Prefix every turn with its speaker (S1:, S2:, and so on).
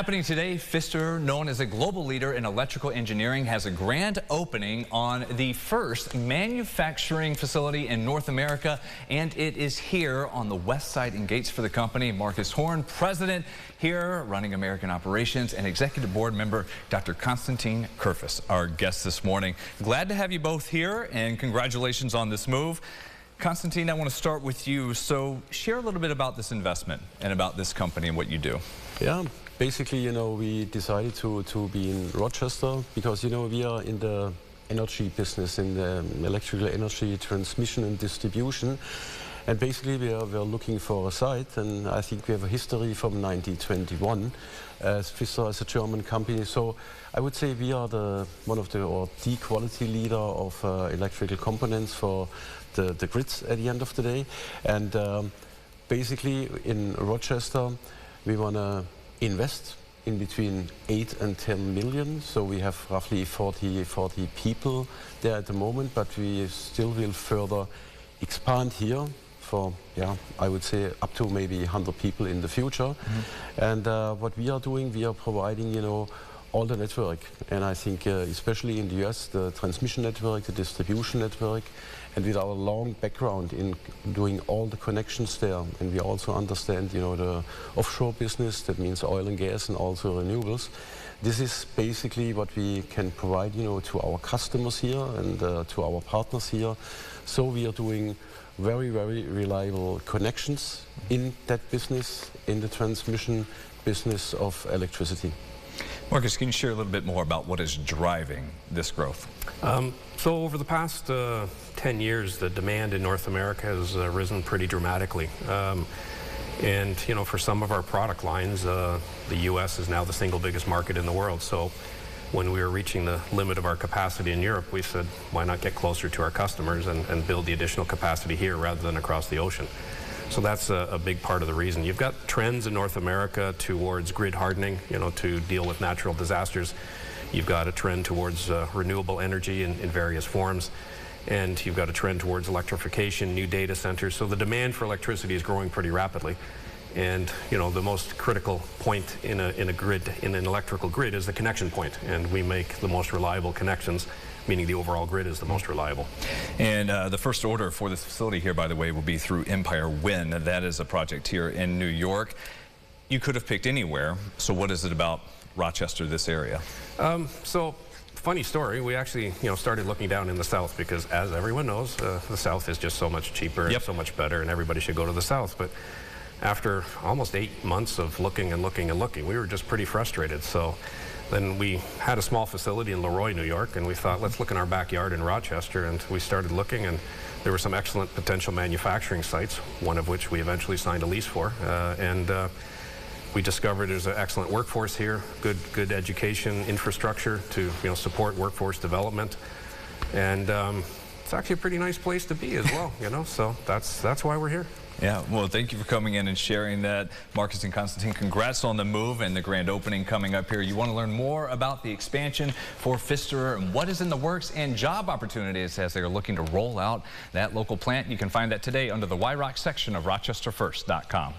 S1: Happening today, Pfisterer, known as a global leader in electrical engineering, has a grand opening on the first manufacturing facility in North America, and it is here on the west side in Gates for the company. Marcus Horn, president here, running American operations, and executive board member Dr. Konstantin Kurfus, our guest this morning. Glad to have you both here, and congratulations on this move. Konstantin, I want to start with you. So share a little bit about this investment and about this company and what you do.
S2: Yeah, basically, we decided to be in Rochester because, we are in the energy business, in the electrical energy transmission and distribution. And basically, we are looking for a site, and I think we have a history from 1921 as Pfisterer is a German company. So I would say we are the quality leader of electrical components for the grids at the end of the day. And basically, in Rochester, we want to invest in between 8 and 10 million. So we have roughly 40 people there at the moment, but we still will further expand here for, I would say up to maybe 100 people in the future. And what we are doing, we are providing, all the network. And I think especially in the US, the transmission network, the distribution network, and with our long background in doing all the connections there, and we also understand, the offshore business, that means oil and gas and also renewables. This is basically what we can provide, to our customers here and to our partners here. So we are doing very, very reliable connections in that business, in the transmission business of electricity.
S1: Marcus, can you share a little bit more about what is driving this growth?
S3: So over the past 10 years, the demand in North America has risen pretty dramatically. And, for some of our product lines, the U.S. is now the single biggest market in the world. So when we were reaching the limit of our capacity in Europe, we said, why not get closer to our customers and build the additional capacity here rather than across the ocean? So that's a big part of the reason. You've got trends in North America towards grid hardening, to deal with natural disasters. You've got a trend towards renewable energy in various forms. And you've got a trend towards electrification, new data centers. So the demand for electricity is growing pretty rapidly. And, the most critical point in a grid, in an electrical grid, is the connection point. And we make the most reliable connections, meaning the overall grid is the most reliable.
S1: And the first order for this facility here, by the way, will be through Empire Wind. That is a project here in New York. You could have picked anywhere. So what is it about Rochester, this area?
S3: So funny story, we actually started looking down in the south because, as everyone knows, the south is just so much cheaper and so much better, and everybody should go to the south. But after almost 8 months of looking and looking and looking, we were just pretty frustrated. So then we had a small facility in Leroy, New York, and we thought, let's look in our backyard in Rochester. And we started looking, and there were some excellent potential manufacturing sites, one of which we eventually signed a lease for. We discovered there's an excellent workforce here, good education infrastructure to support workforce development, and it's actually a pretty nice place to be as well. So that's why we're here.
S1: Yeah, well, thank you for coming in and sharing that. Marcus and Konstantin, congrats on the move and the grand opening coming up here. You want to learn more about the expansion for Pfisterer and what is in the works and job opportunities as they are looking to roll out that local plant. You can find that today under the ROC section of RochesterFirst.com.